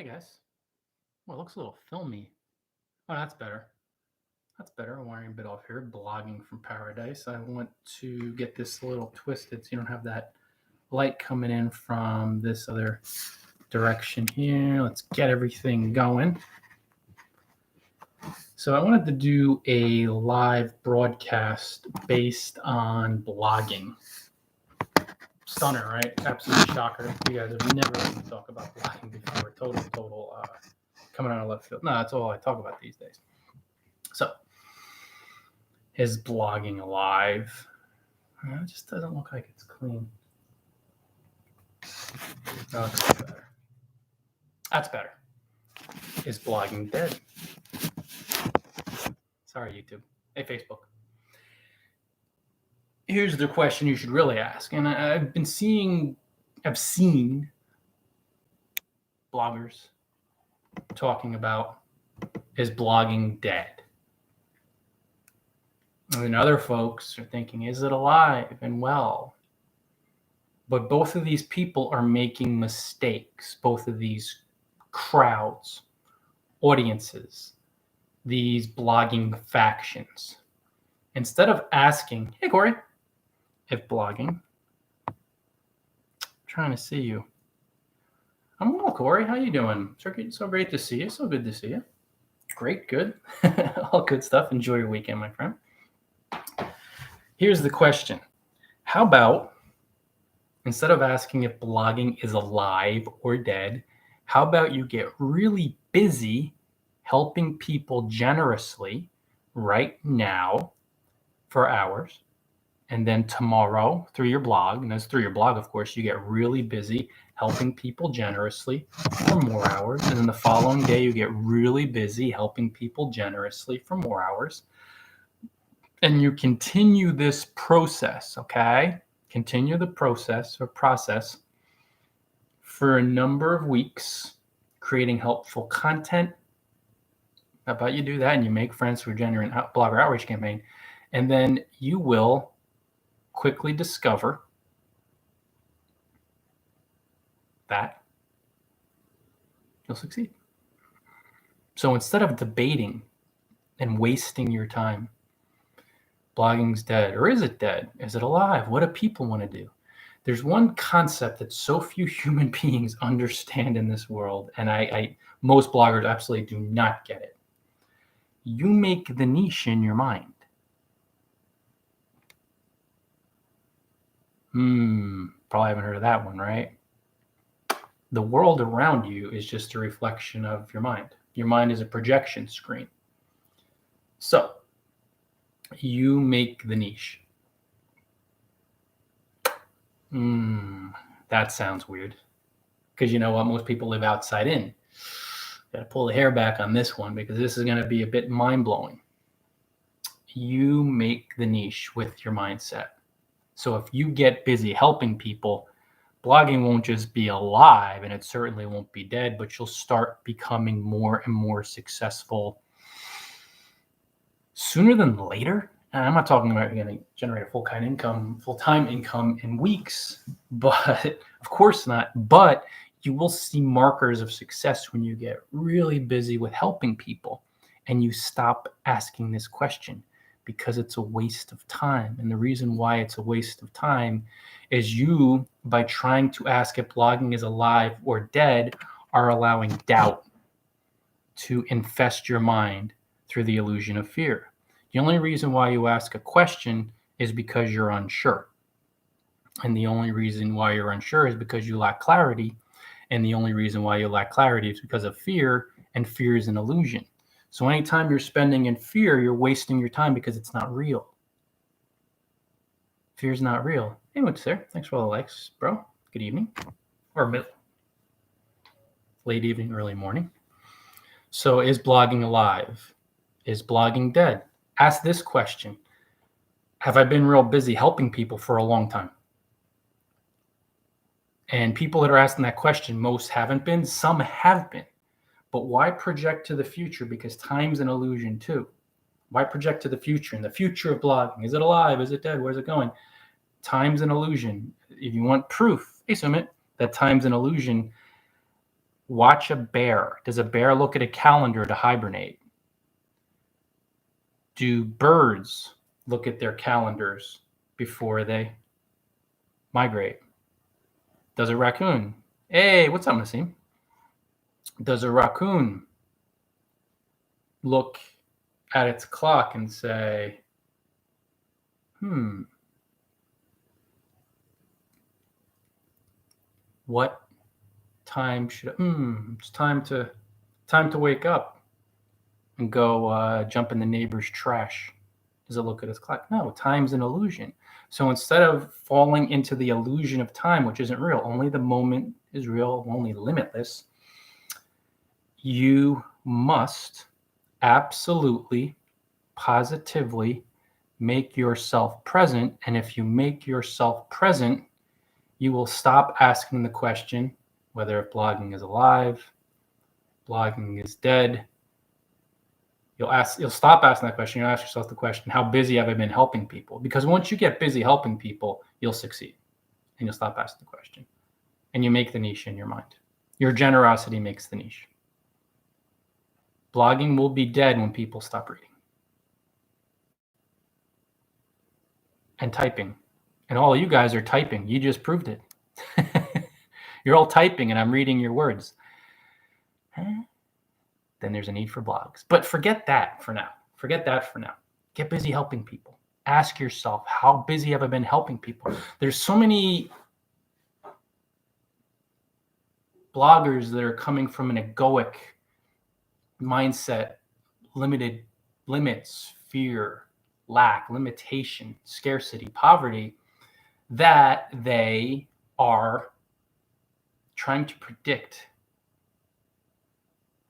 Hey guys. Well, it looks a little filmy. Oh, that's better. That's better. I'm wearing a bit off here. Blogging from paradise. I want to get this a little twisted so you don't have that light coming in from this other direction here. Let's get everything going. So I wanted to do a live broadcast based on blogging. Stunner, right? Absolute shocker. You guys have never heard me talk about blogging before. Total coming out of left field. No, that's all I talk about these days. So, is blogging alive? It just doesn't look like it's clean. That looks better. That's better. Is blogging dead? Sorry, YouTube. Hey, Facebook. Here's the question you should really ask. And I've seen bloggers talking about, is blogging dead? And other folks are thinking, is it alive and well? But both of these people are making mistakes. Both of these crowds, audiences, these blogging factions. Instead of asking, hey, Corey, if blogging, I'm trying to see you. I'm well, Corey. How you doing? So great to see you. So good to see you. Great, good. All good stuff. Enjoy your weekend, my friend. Here's the question. How about, instead of asking if blogging is alive or dead, how about you get really busy helping people generously right now for hours, and then tomorrow through your blog, and as through your blog, of course, you get really busy helping people generously for more hours, and then the following day you get really busy helping people generously for more hours, and you continue this process, okay? Continue the process for a number of weeks, creating helpful content. How about you do that and you make friends through genuine blogger outreach campaign, and then you will quickly discover that you'll succeed. So instead of debating and wasting your time, blogging's dead, or is it dead? Is it alive? What do people want to do? There's one concept that so few human beings understand in this world, and most bloggers absolutely do not get it. You make the niche in your mind. Probably haven't heard of that one, right? The world around you is just a reflection of your mind. Your mind is a projection screen. So, you make the niche. That sounds weird. Because you know what? Most people live outside in. Got to pull the hair back on this one because this is going to be a bit mind-blowing. You make the niche with your mindset. So if you get busy helping people, blogging won't just be alive, and it certainly won't be dead, but you'll start becoming more and more successful sooner than later. And I'm not talking about you're going to generate a full-time income in weeks, but of course not. But you will see markers of success when you get really busy with helping people and you stop asking this question, because it's a waste of time. And the reason why it's a waste of time is you, by trying to ask if blogging is alive or dead, are allowing doubt to infest your mind through the illusion of fear. The only reason why you ask a question is because you're unsure. And the only reason why you're unsure is because you lack clarity. And the only reason why you lack clarity is because of fear, and fear is an illusion. So anytime you're spending in fear, you're wasting your time because it's not real. Fear is not real. Hey, what's there? Thanks for all the likes, bro. Good evening. Or late evening, early morning. So is blogging alive? Is blogging dead? Ask this question. Have I been real busy helping people for a long time? And people that are asking that question, most haven't been, some have been. But why project to the future? Because time's an illusion too. Why project to the future? And the future of blogging, is it alive? Is it dead? Where's it going? Time's an illusion. If you want proof, hey Sumit, that time's an illusion, Watch a bear. Does a bear look at a calendar to hibernate? Do birds look at their calendars before they migrate? Does a raccoon? Hey, what's up, Nassim? Does a raccoon look at its clock and say, what time should it's time to wake up and go jump in the neighbor's trash? Does it look at its clock? No, time's an illusion. So instead of falling into the illusion of time, which isn't real, only the moment is real, only limitless, you must absolutely, positively make yourself present. And if you make yourself present, you will stop asking the question whether if blogging is alive, blogging is dead. You'll stop asking that question. You'll ask yourself the question, how busy have I been helping people? Because once you get busy helping people, you'll succeed. And you'll stop asking the question. And you make the niche in your mind. Your generosity makes the niche. Blogging will be dead when people stop reading. And typing. And all of you guys are typing. You just proved it. You're all typing and I'm reading your words. Then there's a need for blogs. But forget that for now. Get busy helping people. Ask yourself, how busy have I been helping people? There's so many bloggers that are coming from an egoic mindset, limited limits, fear, lack, limitation, scarcity, poverty, that they are trying to predict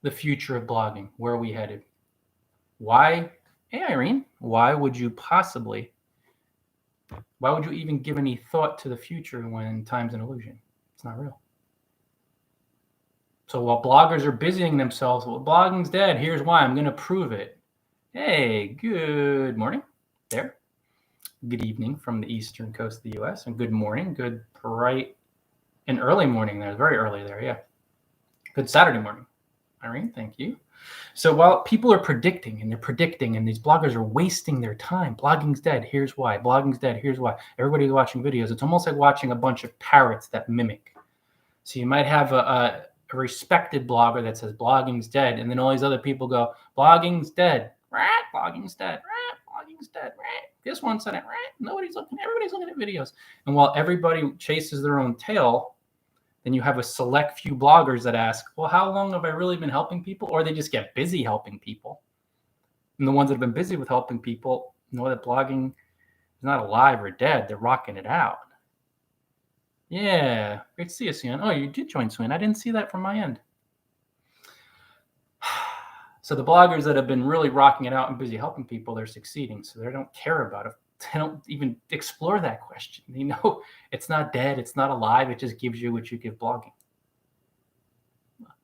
the future of blogging. Where are we headed? Why? Hey, Irene, why would you even give any thought to the future when time's an illusion? It's not real. So while bloggers are busying themselves, well, blogging's dead. Here's why. I'm going to prove it. Hey, good morning there. Good evening from the eastern coast of the U.S. and good morning, good bright and early morning there. Very early there, yeah. Good Saturday morning. Irene, thank you. So while people are predicting and these bloggers are wasting their time, blogging's dead, here's why. Blogging's dead, here's why. Everybody's watching videos. It's almost like watching a bunch of parrots that mimic. So you might have a respected blogger that says blogging's dead, and then all these other people go, blogging's dead. Rat, blogging's dead. Rat, blogging's dead. Rat. This one said it. Rat. Everybody's looking at videos. And while everybody chases their own tail, then you have a select few bloggers that ask, well, how long have I really been helping people? Or they just get busy helping people. And the ones that have been busy with helping people know that blogging is not alive or dead. They're rocking it out. Yeah, great to see you, Suan. Oh, you did join, Suan. I didn't see that from my end. So the bloggers that have been really rocking it out and busy helping people, they're succeeding. So they don't care about it. They don't even explore that question. They know it's not dead. It's not alive. It just gives you what you give blogging.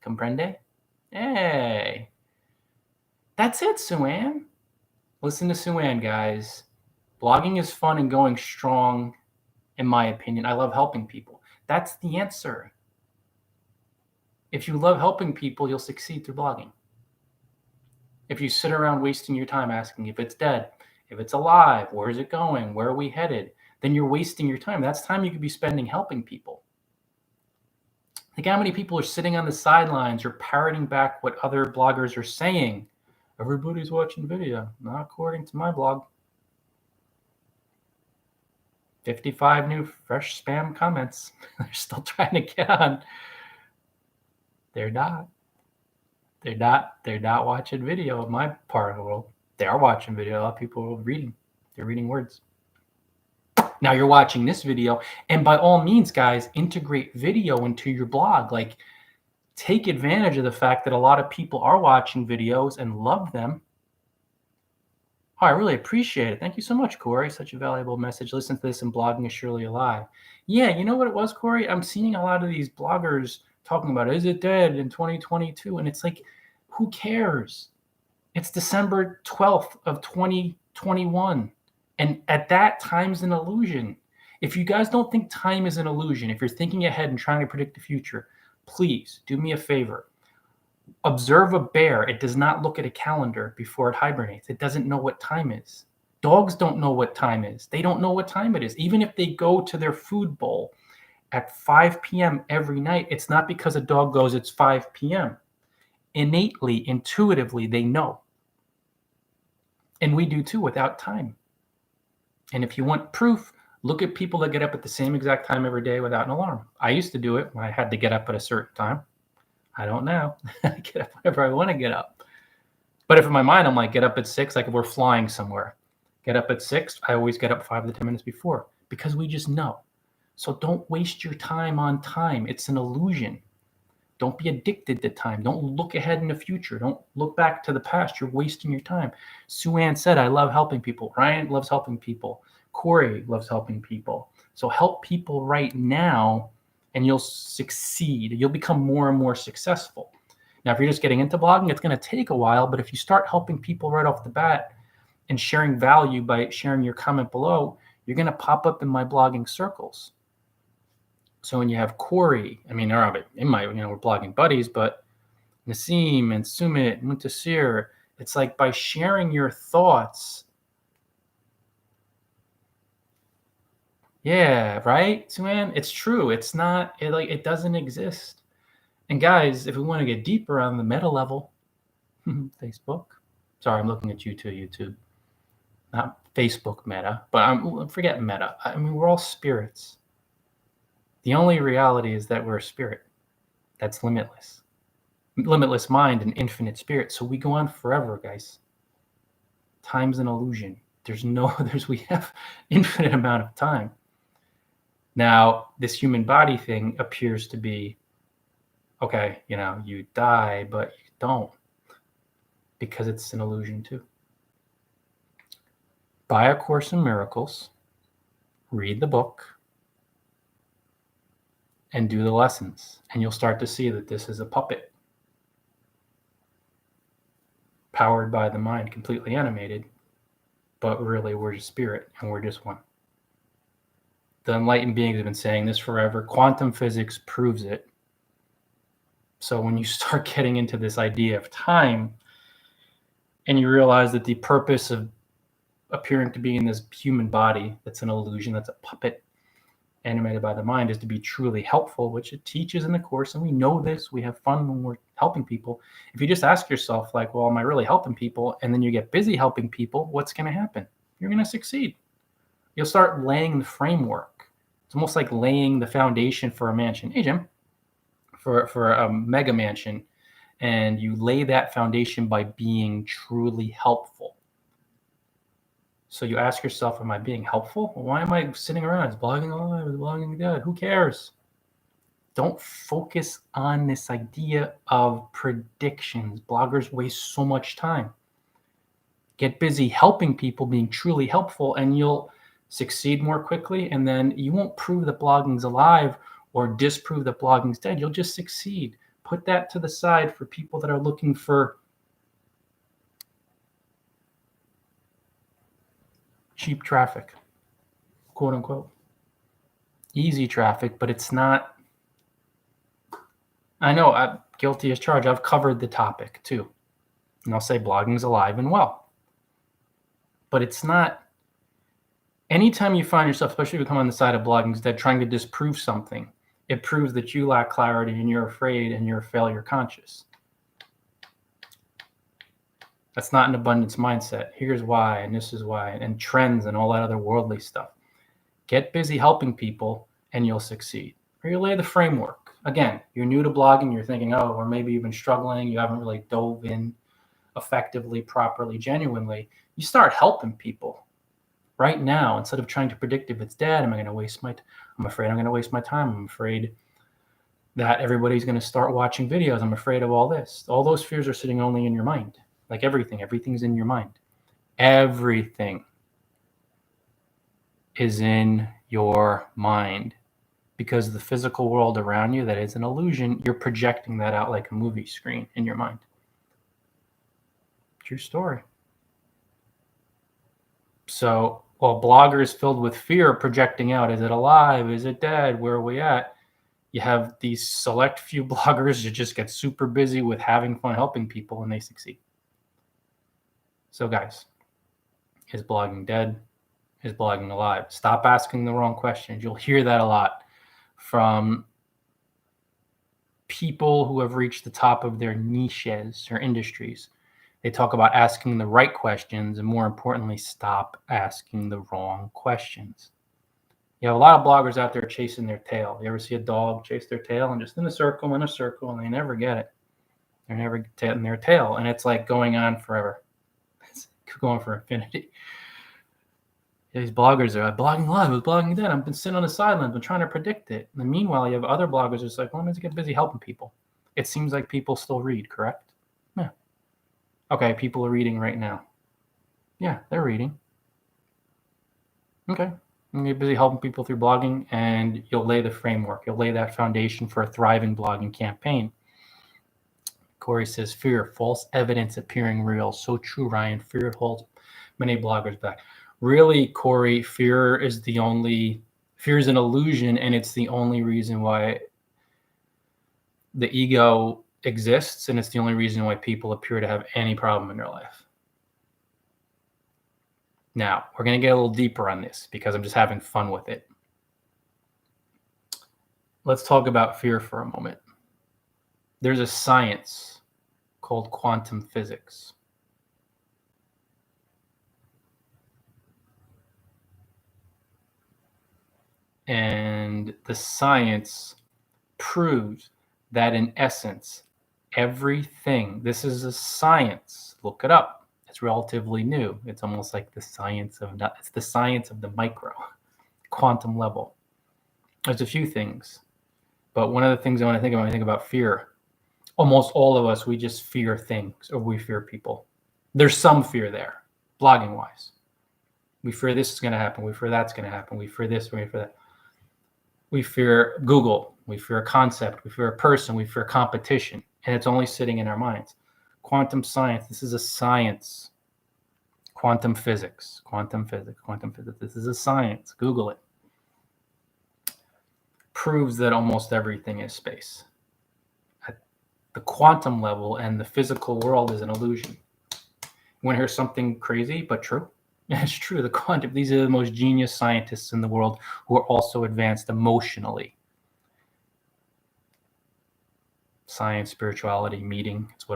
Comprende? Hey. That's it, Suan. Listen to Suan, guys. Blogging is fun and going strong, in my opinion. I love helping people. That's the answer. If you love helping people, you'll succeed through blogging. If you sit around wasting your time asking if it's dead, if it's alive, where is it going? Where are we headed? Then you're wasting your time. That's time you could be spending helping people. Think how many people are sitting on the sidelines or parroting back what other bloggers are saying. Everybody's watching video, not according to my blog. 55 new fresh spam comments. They're still trying to get on. They're not watching video in my part of the world. They are watching video. A lot of people are reading. They're reading words. Now you're watching this video, and by all means, guys, integrate video into your blog. Like, take advantage of the fact that a lot of people are watching videos and love them. Oh, I really appreciate it. Thank you so much, Corey. Such a valuable message. Listen to this, and blogging is surely alive. Yeah, you know what it was, Corey? I'm seeing a lot of these bloggers talking about, is it dead in 2022? And it's like, who cares? It's December 12th of 2021. And at that, time's an illusion. If you guys don't think time is an illusion, if you're thinking ahead and trying to predict the future, please do me a favor. Observe a bear. It does not look at a calendar before it hibernates. It doesn't know what time is. Dogs don't know what time is. They don't know what time it is. Even if they go to their food bowl at 5 p.m. every night, it's not because a dog goes, it's 5 p.m. Innately, intuitively, they know. And we do too without time. And if you want proof, look at people that get up at the same exact time every day without an alarm. I used to do it when I had to get up at a certain time. I don't now. I get up whenever I want to get up. But if in my mind I'm like, get up at 6, like if we're flying somewhere. Get up at 6, I always get up 5 to 10 minutes before because we just know. So don't waste your time on time. It's an illusion. Don't be addicted to time. Don't look ahead in the future. Don't look back to the past. You're wasting your time. Sue Ann said, I love helping people. Ryan loves helping people. Corey loves helping people. So help people right now and you'll succeed. You'll become more and more successful. Now, if you're just getting into blogging, it's going to take a while. But if you start helping people right off the bat and sharing value by sharing your comment below, you're going to pop up in my blogging circles. So when you have Corey, I mean, they're in my, we're blogging buddies, but Nassim and Sumit, Muntasir, it's like by sharing your thoughts. Yeah, right, Suman? It's true. It's not, it doesn't exist. And guys, if we want to get deeper on the meta level, Facebook. Sorry, I'm looking at you too, YouTube. Not Facebook meta, but forget meta. I mean, we're all spirits. The only reality is that we're a spirit. That's limitless. Limitless mind and infinite spirit. So we go on forever, guys. Time's an illusion. We have infinite amount of time. Now, this human body thing appears to be, okay, you die, but you don't, because it's an illusion too. Buy A Course in Miracles, read the book, and do the lessons, and you'll start to see that this is a puppet powered by the mind, completely animated, but really we're just spirit and we're just one. The enlightened beings have been saying this forever. Quantum physics proves it. So when you start getting into this idea of time and you realize that the purpose of appearing to be in this human body that's an illusion, that's a puppet animated by the mind, is to be truly helpful, which it teaches in the course. And we know this. We have fun when we're helping people. If you just ask yourself, like, well, am I really helping people? And then you get busy helping people, what's going to happen? You're going to succeed. You'll start laying the framework. It's almost like laying the foundation for a mansion. Hey, Jim, for a mega mansion. And you lay that foundation by being truly helpful. So you ask yourself, am I being helpful? Why am I sitting around? It's blogging alive, it's blogging dead. Who cares? Don't focus on this idea of predictions. Bloggers waste so much time. Get busy helping people, being truly helpful, and you'll succeed more quickly. And then you won't prove that blogging's alive or disprove that blogging's dead. You'll just succeed. Put that to the side for people that are looking for cheap traffic, quote unquote. Easy traffic, but it's not. I know, I'm guilty as charged. I've covered the topic too. And I'll say blogging's alive and well. But it's not. Anytime you find yourself, especially if you come on the side of blogging's dead, trying to disprove something, it proves that you lack clarity and you're afraid and you're failure conscious. That's not an abundance mindset. Here's why, and this is why, and trends and all that other worldly stuff. Get busy helping people and you'll succeed. Or you lay the framework. Again, you're new to blogging, you're thinking, oh, or maybe you've been struggling, you haven't really dove in effectively, properly, genuinely. You start helping people right now instead of trying to predict if it's dead. Am I going to waste my time? I'm afraid I'm going to waste my time. I'm afraid that everybody's going to start watching videos. I'm afraid of all this. All those fears are sitting only in your mind. Like everything's in your mind. Everything is in your mind because the physical world around you that is an illusion, you're projecting that out like a movie screen in your mind. True story. So while bloggers filled with fear projecting out, is it alive? Is it dead? Where are we at? You have these select few bloggers who just get super busy with having fun helping people and they succeed. So guys, is blogging dead? Is blogging alive? Stop asking the wrong questions. You'll hear that a lot from people who have reached the top of their niches or industries. They talk about asking the right questions and, more importantly, stop asking the wrong questions. You have a lot of bloggers out there chasing their tail. You ever see a dog chase their tail and just in a circle, and they never get it. They're never getting their tail, and it's like going on forever. It's going for infinity. These bloggers are blogging live, blogging dead. I've been sitting on the sidelines, been trying to predict it. And meanwhile, you have other bloggers just like, well, I'm going to get busy helping people. It seems like people still read, correct? Yeah. Okay, people are reading right now. Yeah, they're reading. Okay. I'm going to get busy helping people through blogging, and you'll lay the framework. You'll lay that foundation for a thriving blogging campaign. Corey says, fear, false evidence appearing real. So true, Ryan. Fear holds many bloggers back. Really, Corey, fear is an illusion, and it's the only reason why the ego exists, and it's the only reason why people appear to have any problem in their life. Now, we're going to get a little deeper on this because I'm just having fun with it. Let's talk about fear for a moment. There's a science called quantum physics. And the science proves that in essence, everything, this is a science, look it up. It's relatively new. It's almost like it's the science of the micro, quantum level. There's a few things, but one of the things I want to think about when I think about fear, almost all of us, we just fear things or we fear people. There's some fear there, blogging wise. We fear this is going to happen. We fear that's going to happen. We fear this, we fear that. We fear Google. We fear a concept. We fear a person. We fear competition. And it's only sitting in our minds. Quantum science. This is a science. Quantum physics. This is a science. Google it. Proves that almost everything is space. At the quantum level and the physical world is an illusion. You want to hear something crazy but true? It's true. The quantum, these are the most genius scientists in the world who are also advanced emotionally. Science, spirituality, meeting. It's what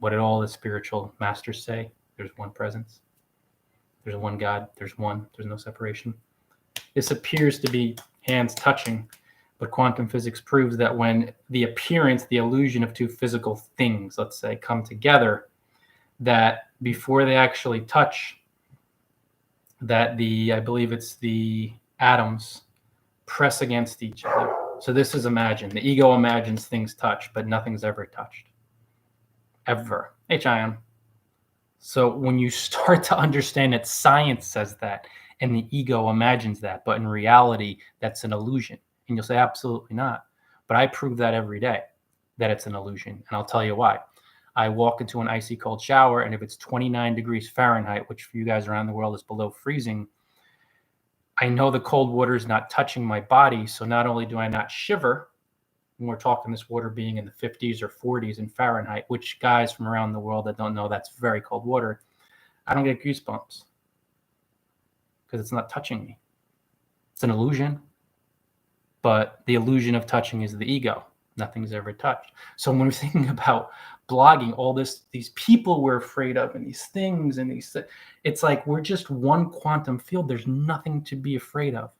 did all the spiritual masters say? There's one presence. There's one God. There's no separation. This appears to be hands touching, but quantum physics proves that when the appearance, the illusion of two physical things, let's say, come together, that before they actually touch, that I believe it's the atoms press against each other. So this is imagined. The ego imagines things touch, but nothing's ever touched. Ever. H-I-M. So when you start to understand that science says that, and the ego imagines that, but in reality, that's an illusion. And you'll say, absolutely not. But I prove that every day, that it's an illusion. And I'll tell you why. I walk into an icy cold shower, and if it's 29 degrees Fahrenheit, which for you guys around the world is below freezing, I know the cold water is not touching my body. So not only do I not shiver, and we're talking this water being in the 50s or 40s in Fahrenheit, which guys from around the world that don't know, that's very cold water, I don't get goosebumps because it's not touching me. It's an illusion, but the illusion of touching is the ego. Nothing's ever touched. So when we're thinking about blogging, all these people we're afraid of, and these things, and it's like we're just one quantum field. There's nothing to be afraid of.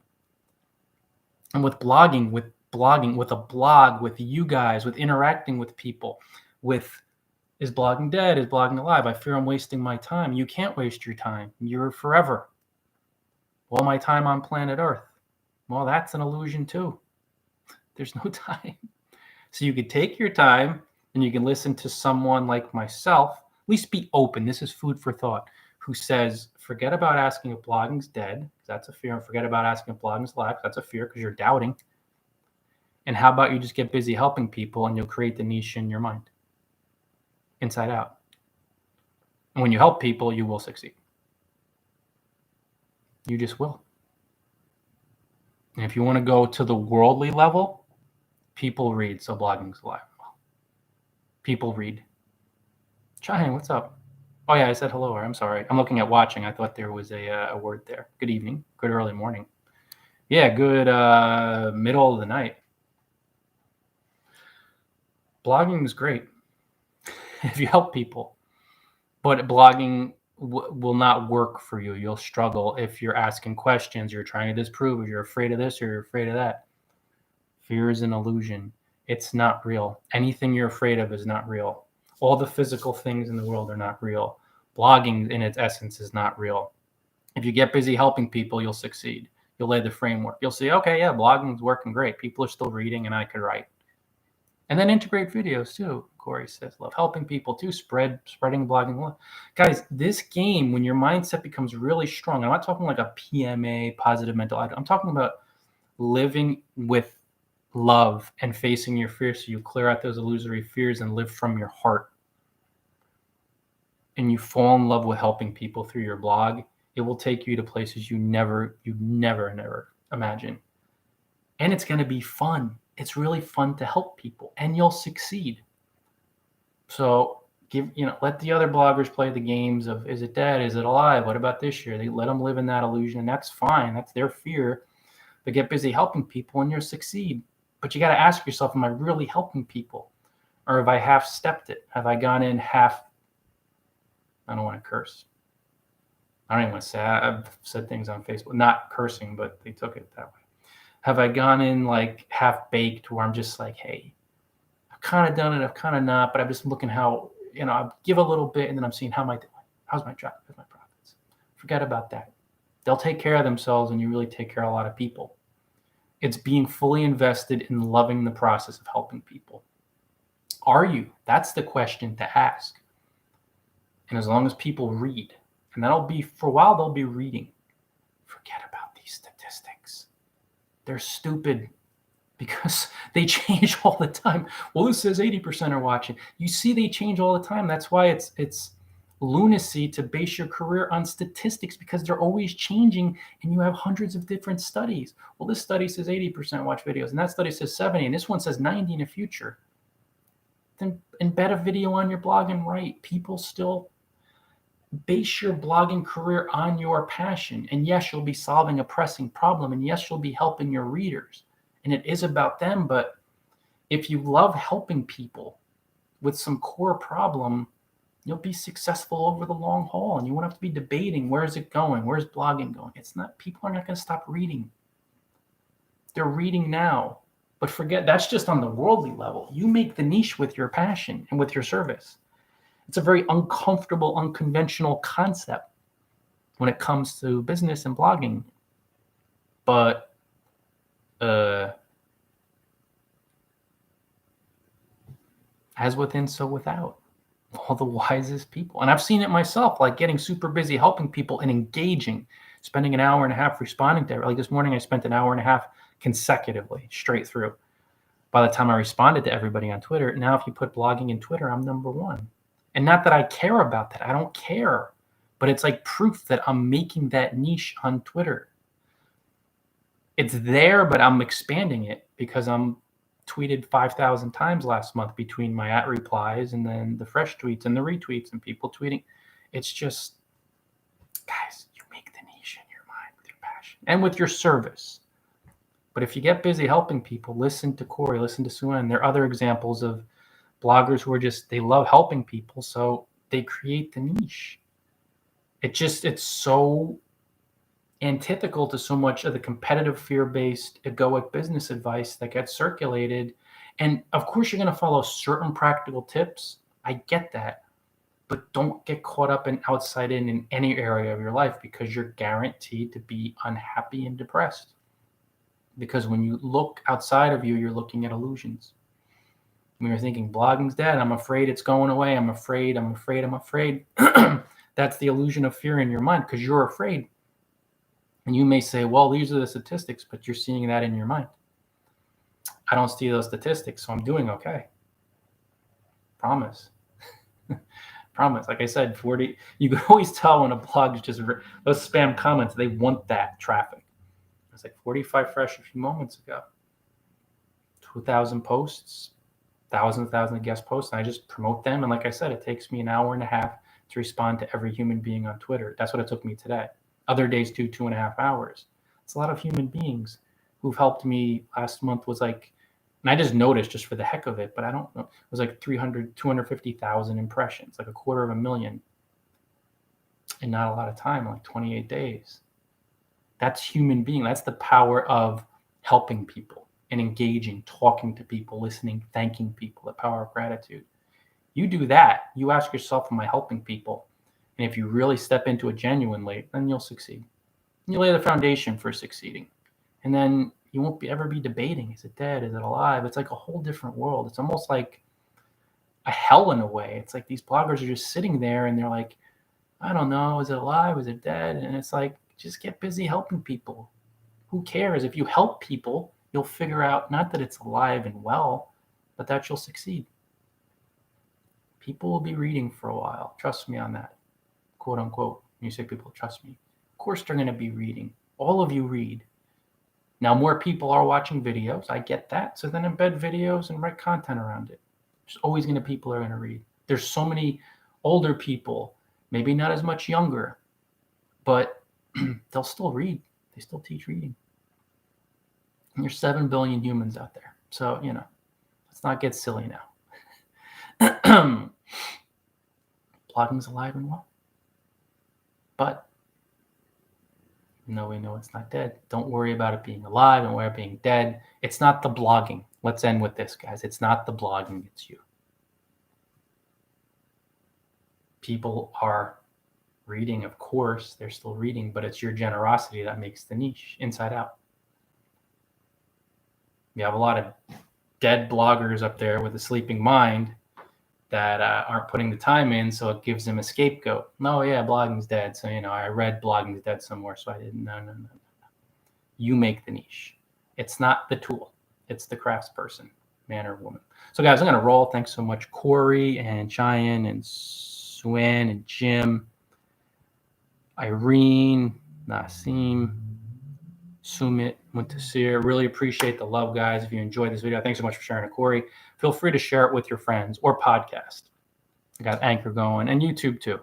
And with blogging, with a blog, with you guys, with interacting with people, is blogging dead? Is blogging alive? I fear I'm wasting my time. You can't waste your time. You're forever. All my time on planet Earth. Well, that's an illusion too. There's no time. So you could take your time and you can listen to someone like myself, at least be open. This is food for thought, who says, forget about asking if blogging's dead. That's a fear. And forget about asking if blogging's alive. That's a fear because you're doubting. And how about you just get busy helping people and you'll create the niche in your mind, inside out. And when you help people, you will succeed. You just will. And if you want to go to the worldly level, People read, so blogging's alive. People read. Cheyenne, what's up? Oh yeah, I said hello. I'm sorry. I'm looking at watching. I thought there was a word there. Good evening. Good early morning. Yeah, good middle of the night. Blogging is great if you help people, but blogging will not work for you. You'll struggle if you're asking questions, you're trying to disprove, if you're afraid of this or you're afraid of that. Fear is an illusion. It's not real. Anything you're afraid of is not real. All the physical things in the world are not real. Blogging in its essence is not real. If you get busy helping people, you'll succeed. You'll lay the framework. You'll see, okay, yeah, blogging's working great. People are still reading and I could write. And then integrate videos too. Corey says, love helping people too, spreading blogging love. Guys, this game, when your mindset becomes really strong, I'm not talking like a PMA, positive mental attitude. I'm talking about living with love and facing your fears so you clear out those illusory fears and live from your heart. And you fall in love with helping people through your blog. It will take you to places you never imagine. And it's going to be fun. It's really fun to help people and you'll succeed. So let the other bloggers play the games of, is it dead? Is it alive? What about this year? They let them live in that illusion. And that's fine. That's their fear. But get busy helping people and you'll succeed. But you got to ask yourself, am I really helping people? Or have I half-stepped it? Have I gone in half? I don't want to curse. I don't even want to say, I've said things on Facebook, not cursing, but they took it that way. Have I gone in like half-baked where I'm just like, hey, I've kind of done it, I've kind of not, but I'm just looking how, I give a little bit and then I'm seeing how am I doing? How's my job? How's my profits? Forget about that. They'll take care of themselves and you really take care of a lot of people. It's being fully invested in loving the process of helping people. Are you? That's the question to ask. And as long as people read, and that'll be, for a while, they'll be reading. Forget about these statistics. They're stupid because they change all the time. Well, this says 80% are watching. You see, they change all the time. That's why it's lunacy to base your career on statistics because they're always changing and you have hundreds of different studies. Well, this study says 80% watch videos and that study says 70 and this one says 90 in the future. Then embed a video on your blog and write. People still base your blogging career on your passion. And yes, you'll be solving a pressing problem. And yes, you'll be helping your readers. And it is about them. But if you love helping people with some core problem, you'll be successful over the long haul. And you won't have to be debating, where is it going? Where's blogging going? It's not, people are not going to stop reading. They're reading now. But forget, that's just on the worldly level. You make the niche with your passion and with your service. It's a very uncomfortable, unconventional concept when it comes to business and blogging. But as within, so without. All the wisest people. And I've seen it myself, like getting super busy helping people and engaging, spending an hour and a half responding to it. Like this morning, I spent an hour and a half consecutively, straight through. By the time I responded to everybody on Twitter, now if you put blogging in Twitter, I'm number one. And not that I care about that. I don't care. But it's like proof that I'm making that niche on Twitter. It's there, but I'm expanding it because I'm tweeted 5,000 times last month between my @ replies and then the fresh tweets and the retweets and people tweeting. It's just, guys, you make the niche in your mind with your passion and with your service. But if you get busy helping people, listen to Corey, listen to Suen. There are other examples of bloggers who are just, they love helping people, so they create the niche. It's so antithetical to so much of the competitive fear-based egoic business advice that gets circulated. And of course, you're going to follow certain practical tips. I get that. But don't get caught up in outside in any area of your life because you're guaranteed to be unhappy and depressed. Because when you look outside of you, you're looking at illusions. When you're thinking blogging's dead, I'm afraid it's going away. I'm afraid. That's the illusion of fear in your mind because you're afraid. And you may say, well, these are the statistics, but you're seeing that in your mind. I don't see those statistics, so I'm doing okay. Promise. Promise. Like I said, 40, you can always tell when a blog is just those spam comments, they want that traffic. It's like 45 fresh a few moments ago. 2,000 posts, thousands of guest posts, and I just promote them. And like I said, it takes me an hour and a half to respond to every human being on Twitter. That's what it took me today. Other days, 2.5 hours. It's a lot of human beings who've helped me. Last month was like, and I just noticed just for the heck of it, but I don't know, it was like 250,000 impressions, like 250,000 in not a lot of time, like 28 days. That's human being. That's the power of helping people and engaging, talking to people, listening, thanking people, the power of gratitude. You do that, you ask yourself, am I helping people? And if you really step into it genuinely, then you'll succeed. You lay the foundation for succeeding. And then you won't ever be debating, is it dead? Is it alive? It's like a whole different world. It's almost like a hell in a way. It's like these bloggers are just sitting there and they're like, I don't know, is it alive? Is it dead? And it's like, just get busy helping people. Who cares? If you help people, you'll figure out not that it's alive and well, but that you'll succeed. People will be reading for a while. Trust me on that. Quote unquote. You say people trust me. Of course they're going to be reading. All of you read. Now more people are watching videos. I get that. So then embed videos and write content around it. There's always going to be people who are going to read. There's so many older people, maybe not as much younger, but they'll still read. They still teach reading. And there's 7 billion humans out there. So, let's not get silly now. Blogging's alive and well. But no, we know it's not dead. Don't worry about it being alive. Don't worry about it being dead. It's not the blogging. Let's end with this, guys. It's not the blogging. It's you. People are reading, of course. They're still reading, but it's your generosity that makes the niche inside out. You have a lot of dead bloggers up there with a sleeping mind that aren't putting the time in, so it gives them a scapegoat. No, yeah, blogging's dead. So, I read blogging's dead somewhere, so I didn't. No. You make the niche. It's not the tool. It's the craftsperson, man or woman. So, guys, I'm going to roll. Thanks so much, Corey and Cheyenne and Swin and Jim, Irene, Nasim, Sumit, Muntasir. Really appreciate the love, guys. If you enjoyed this video, thanks so much for sharing it, Corey. Feel free to share it with your friends or podcast. I got Anchor going and YouTube too.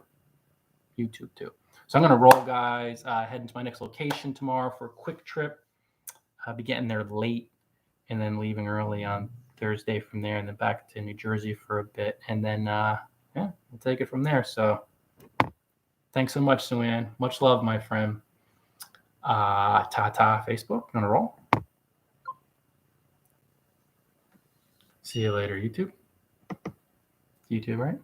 So I'm going to roll, guys. Heading to my next location tomorrow for a quick trip. I'll be getting there late and then leaving early on Thursday from there and then back to New Jersey for a bit. And then, we'll take it from there. So thanks so much, Suan. Much love, my friend. Ta-ta, Facebook. I'm going to roll. See you later, YouTube. YouTube, right?